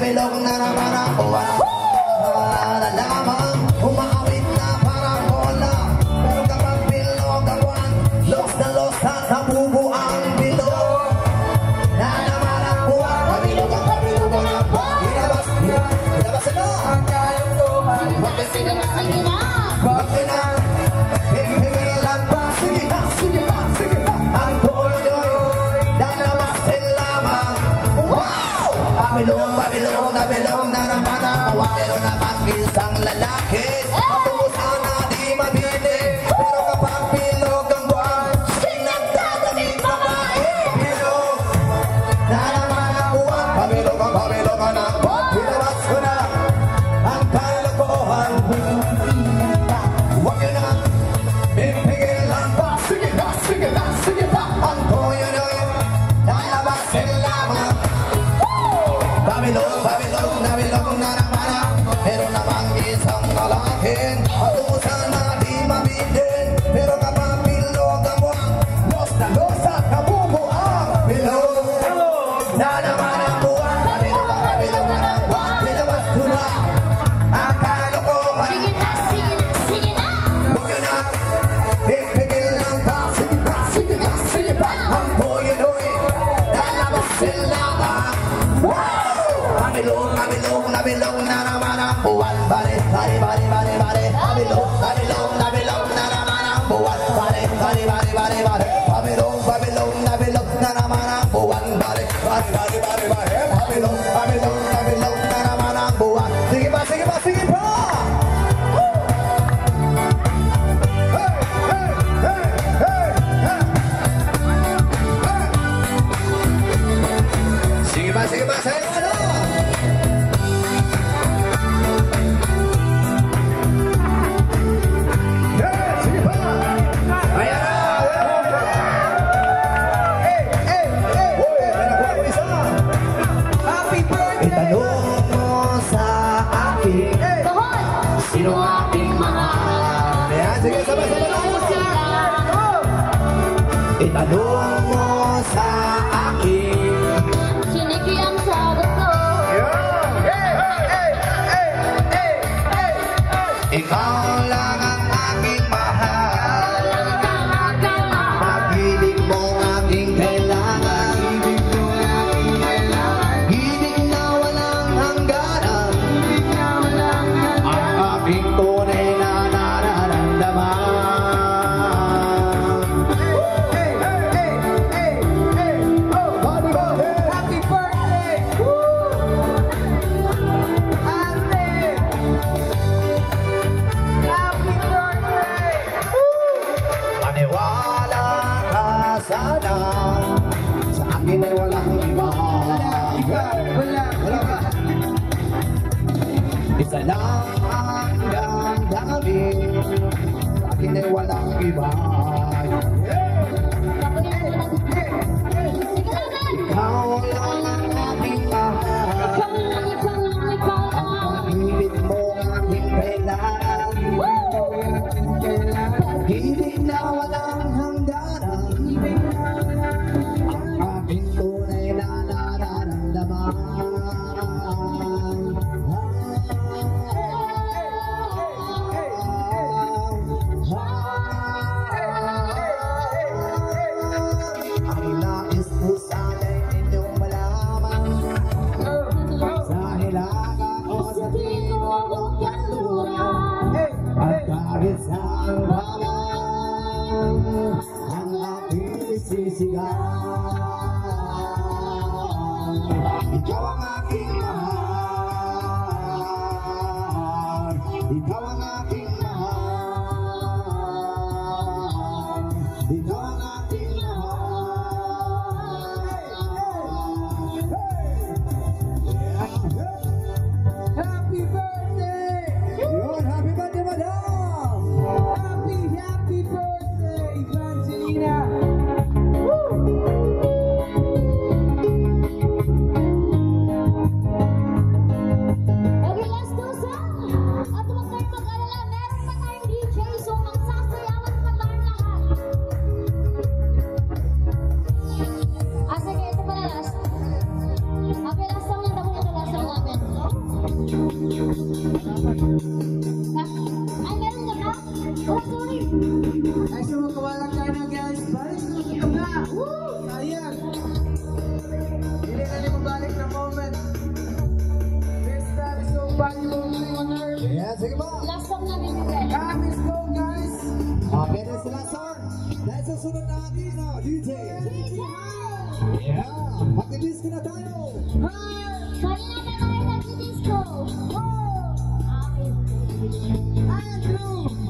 Bilog na naman ako na lamang umawit na parang bola. Pero kapag bilog awan, los na los at nabubuang bilog na naman ang buwan. Pabilog ang buwan. Ilabas na ang kayang tuhan. Sige na hinihilan pa. Sige na ang tuloy lalabasin lamang. Wow! Pabilog na naman ang awa. Pero naman isang lalaki matusan na di mabili. Pero kapag bilog ang buwan, sinagdadaling babae. Bilog na naman ang buwan. Pabilog na ilabas ko na ang kalokohan. Huwag yun na pipigilan pa. Sige na ang toyo lalabasin lamang. Pabilog na naman. Pero namang isang lalaki matusan na di mabidin. Pero kapag bilog ang buwan, los at kabubuang bilog na naman ang buwan. Pabilog na ang buwan. Pinabas ko na ang kalokohan. Sige na huwag yun na pipigilan pa. Sige pa ang toyo lalabasin lamang. Pabilog na naman ang buwan. Bari. Pabilog na naman ang buwan. Bari. Pabilog na naman ang buwan. Bari. Pabilog na naman ang buwan. Sige pa. Sige pa, sa'yo ano? Sige pa! Ayan na! Happy birthday! Itanong mo sa akin sino aking mahal. Ayan, sige, sabay-sabay na! Itanong mo sa akin ang sagot ko. Ikaw lang ang aking mahal. Pag-ibig mo aking kailangan. Ibig na walang hangganan. Ang aking tunay na nararamdaman. Sana sa akin ay walang iba. Wala. Isa lang ang damdamin. Sa akin ay walang iba. Ikaw lang ang aking mahal. Ang pag-ibig mo aking kailangan. Pag-ibig na walang hangganan. Ang aking tunay na nararamdaman. sunod na artista, DJ. Yeah, magdi-disco na tayo. Kanina pa tayo nag-disco. Andrew.